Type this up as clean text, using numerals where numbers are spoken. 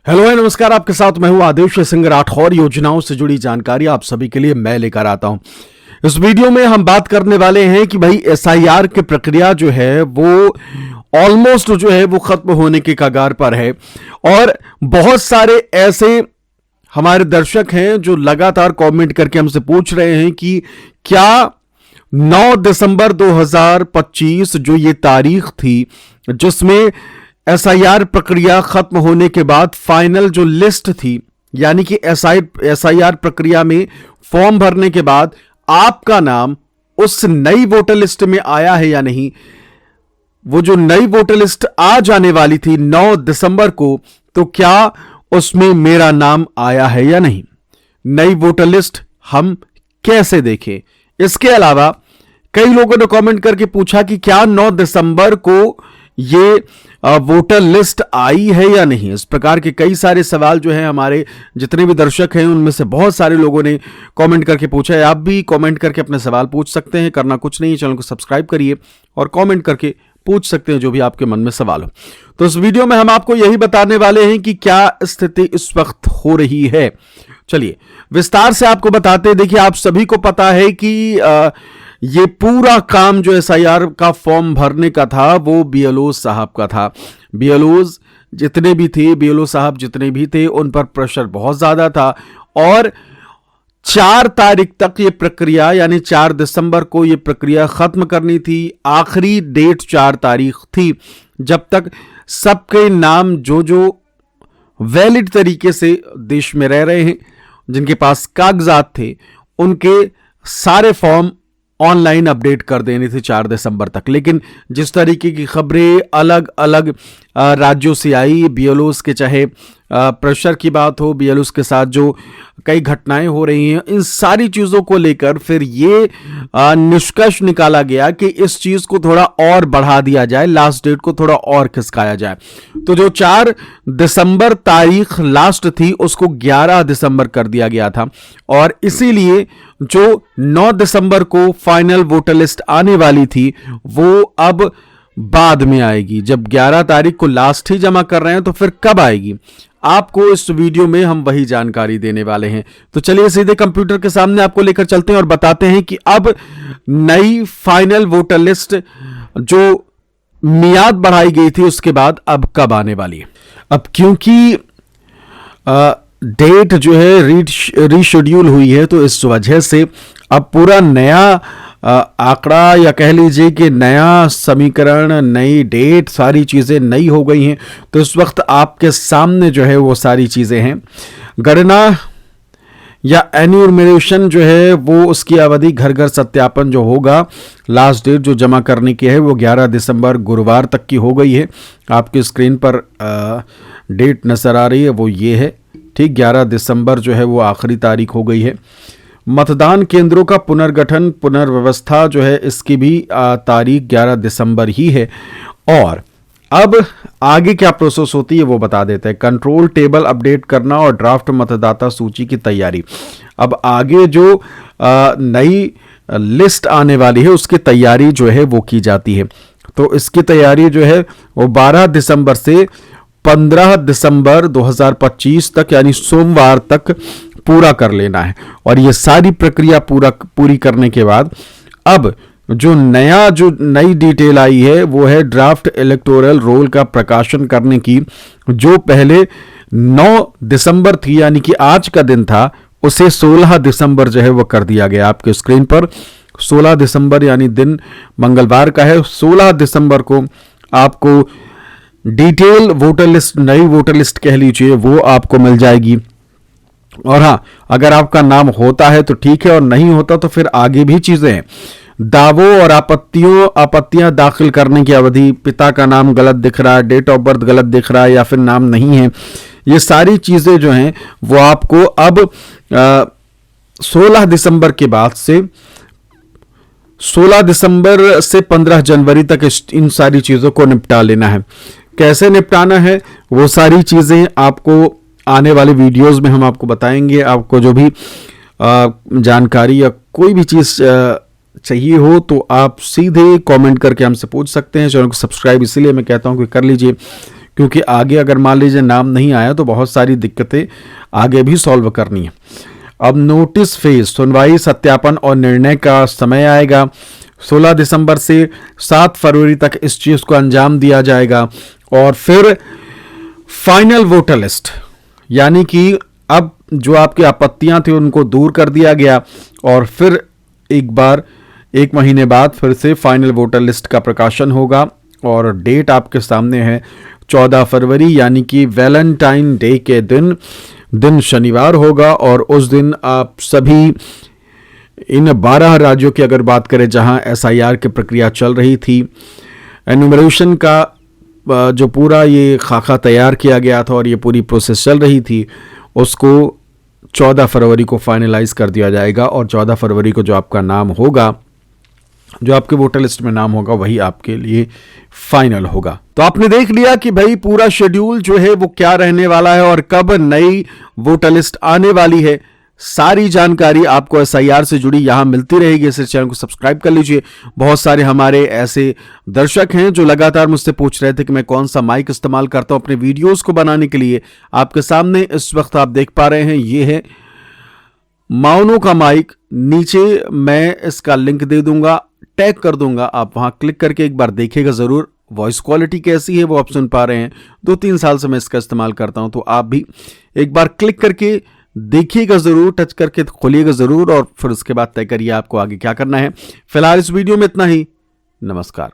Hello है, नमस्कार। आपके साथ मैं हूं आदेश सिंह राठौर। योजनाओं से जुड़ी जानकारी आप सभी के लिए मैं लेकर आता हूं। इस वीडियो में हम बात करने वाले हैं कि भाई एसआईआर की प्रक्रिया जो है वो ऑलमोस्ट जो है वो खत्म होने के कगार पर है और बहुत सारे ऐसे हमारे दर्शक हैं जो लगातार कमेंट करके हमसे पूछ रहे हैं कि क्या 9 दिसंबर 2025 जो ये तारीख थी जिसमें एसआईआर प्रक्रिया खत्म होने के बाद फाइनल जो लिस्ट थी, यानी कि एसआईआर प्रक्रिया में फॉर्म भरने के बाद आपका नाम उस नई वोटर लिस्ट में आया है या नहीं। वो जो नई वोटर लिस्ट आ जाने वाली थी 9 दिसंबर को, तो क्या उसमें मेरा नाम आया है या नहीं। नई वोटर लिस्ट हम कैसे देखें। इसके अलावा कई लोगों ने कमेंट करके पूछा कि क्या 9 दिसंबर को ये वोटर लिस्ट आई है या नहीं। इस प्रकार के कई सारे सवाल जो हैं, हमारे जितने भी दर्शक हैं उनमें से बहुत सारे लोगों ने कमेंट करके पूछा है। आप भी कमेंट करके अपने सवाल पूछ सकते हैं। करना कुछ नहीं, चैनल को सब्सक्राइब करिए और कमेंट करके पूछ सकते हैं जो भी आपके मन में सवाल हो। तो इस वीडियो में हम आपको यही बताने वाले हैं कि क्या स्थिति इस वक्त हो रही है। चलिए विस्तार से आपको बताते हैं। देखिए, आप सभी को पता है कि ये पूरा काम जो एसआईआर का फॉर्म भरने का था वो बीएलओ साहब का था। बीएलओ जितने भी थे, बीएलओ साहब जितने भी थे, उन पर प्रेशर बहुत ज्यादा था और 4 तारीख तक ये प्रक्रिया, यानी 4 दिसंबर को ये प्रक्रिया खत्म करनी थी। आखिरी डेट 4 तारीख थी, जब तक सबके नाम जो वैलिड तरीके से देश में रह रहे हैं, जिनके पास कागजात थे, उनके सारे फॉर्म ऑनलाइन अपडेट कर देने थे 4 दिसंबर तक। लेकिन जिस तरीके की खबरें अलग अलग राज्यों से आई, बीएलओस के चाहे प्रेशर की बात हो, बीएलओस के साथ जो कई घटनाएं हो रही हैं, इन सारी चीज़ों को लेकर फिर ये निष्कर्ष निकाला गया कि इस चीज़ को थोड़ा और बढ़ा दिया जाए, लास्ट डेट को थोड़ा और खिसकाया जाए। तो जो 4 दिसंबर तारीख लास्ट थी उसको 11 दिसंबर कर दिया गया था और इसीलिए जो 9 दिसंबर को फाइनल वोटर लिस्ट आने वाली थी वो अब बाद में आएगी। जब 11 तारीख को लास्ट ही जमा कर रहे हैं तो फिर कब आएगी, आपको इस वीडियो में हम वही जानकारी देने वाले हैं। तो चलिए सीधे कंप्यूटर के सामने आपको लेकर चलते हैं और बताते हैं कि अब नई फाइनल वोटर लिस्ट जो मियाद बढ़ाई गई थी उसके बाद अब कब आने वाली है। अब क्योंकि डेट जो है रीशेड्यूल हुई है, तो इस वजह से अब पूरा नया आंकड़ा या कह लीजिए कि नया समीकरण, नई डेट, सारी चीज़ें नई हो गई हैं। तो इस वक्त आपके सामने जो है वो सारी चीज़ें हैं। गणना या एन्यूमरेशन जो है वो उसकी अवधि घर घर सत्यापन जो होगा, लास्ट डेट जो जमा करने की है वो 11 दिसंबर गुरुवार तक की हो गई है। आपकी स्क्रीन पर डेट नज़र आ रही है वो ये है, ठीक 11 दिसंबर जो है वो आखिरी तारीख हो गई है। मतदान केंद्रों का पुनर्गठन, पुनर्व्यवस्था जो है इसकी भी तारीख 11 दिसंबर ही है। और अब आगे क्या प्रोसेस होती है वो बता देते हैं। कंट्रोल टेबल अपडेट करना और ड्राफ्ट मतदाता सूची की तैयारी। अब आगे जो नई लिस्ट आने वाली है उसकी तैयारी जो है वो की जाती है। तो इसकी तैयारी जो है वो 12 दिसंबर से 15 दिसंबर 2025 तक, यानी सोमवार तक पूरा कर लेना है। और ये सारी प्रक्रिया पूरी करने के बाद अब जो नई डिटेल आई है वो है ड्राफ्ट इलेक्टोरल रोल का प्रकाशन करने की, जो पहले 9 दिसंबर थी, यानी कि आज का दिन था, उसे 16 दिसंबर जो है वो कर दिया गया। आपके स्क्रीन पर 16 दिसंबर यानी दिन मंगलवार का है। 16 दिसंबर को आपको डिटेल वोटर लिस्ट, नई वोटर लिस्ट कह लीजिए, वो आपको मिल जाएगी। और हाँ, अगर आपका नाम होता है तो ठीक है और नहीं होता तो फिर आगे भी चीजें हैं। दावों और आपत्तियां दाखिल करने की अवधि, पिता का नाम गलत दिख रहा है, डेट ऑफ बर्थ गलत दिख रहा है या फिर नाम नहीं है, ये सारी चीजें जो हैं वो आपको अब 16 दिसंबर के बाद से 16 दिसंबर से 15 जनवरी तक इन सारी चीजों को निपटा लेना है। कैसे निपटाना है वो सारी चीजें आपको आने वाले वीडियोस में हम आपको बताएंगे। आपको जो भी जानकारी या कोई भी चीज चाहिए हो तो आप सीधे कमेंट करके हमसे पूछ सकते हैं। चैनल को सब्सक्राइब इसीलिए मैं कहता हूं कि कर लीजिए, क्योंकि आगे अगर मान लीजिए नाम नहीं आया तो बहुत सारी दिक्कतें आगे भी सॉल्व करनी है। अब नोटिस फेज, सुनवाई, सत्यापन और निर्णय का समय आएगा। 16 दिसंबर से 7 फरवरी तक इस चीज को अंजाम दिया जाएगा और फिर फाइनल वोटर लिस्ट, यानी कि अब जो आपकी आपत्तियां थी उनको दूर कर दिया गया और फिर एक बार 1 महीने बाद फिर से फाइनल वोटर लिस्ट का प्रकाशन होगा और डेट आपके सामने है 14 फरवरी, यानी कि वैलेंटाइन डे के दिन शनिवार होगा और उस दिन आप सभी इन 12 राज्यों की अगर बात करें जहां एसआईआर की प्रक्रिया चल रही थी, एनुमरेशन का जो पूरा ये खाका तैयार किया गया था और ये पूरी प्रोसेस चल रही थी, उसको 14 फरवरी को फाइनलाइज कर दिया जाएगा और 14 फरवरी को जो आपका नाम होगा, जो आपके वोटर लिस्ट में नाम होगा, वही आपके लिए फाइनल होगा। तो आपने देख लिया कि भाई पूरा शेड्यूल जो है वो क्या रहने वाला है और कब नई वोटर लिस्ट आने वाली है। सारी जानकारी आपको एसआईआर से जुड़ी यहां मिलती रहेगी। इस चैनल को सब्सक्राइब कर लीजिए। बहुत सारे हमारे ऐसे दर्शक हैं जो लगातार मुझसे पूछ रहे थे कि मैं कौन सा माइक इस्तेमाल करता हूं अपने वीडियोस को बनाने के लिए। आपके सामने इस वक्त आप देख पा रहे हैं, ये है माउनो का माइक। नीचे मैं इसका लिंक दे दूंगा, टैग कर दूंगा, आप वहां क्लिक करके एक बार देखिएगा जरूर वॉइस क्वालिटी कैसी है वो आप सुन पा रहे हैं। 2-3 साल से मैं इसका इस्तेमाल करता हूं, तो आप भी एक बार क्लिक करके देखिएगा जरूर, टच करके खोलिएगा जरूर और फिर उसके बाद तय करिए आपको आगे क्या करना है। फिलहाल इस वीडियो में इतना ही। नमस्कार।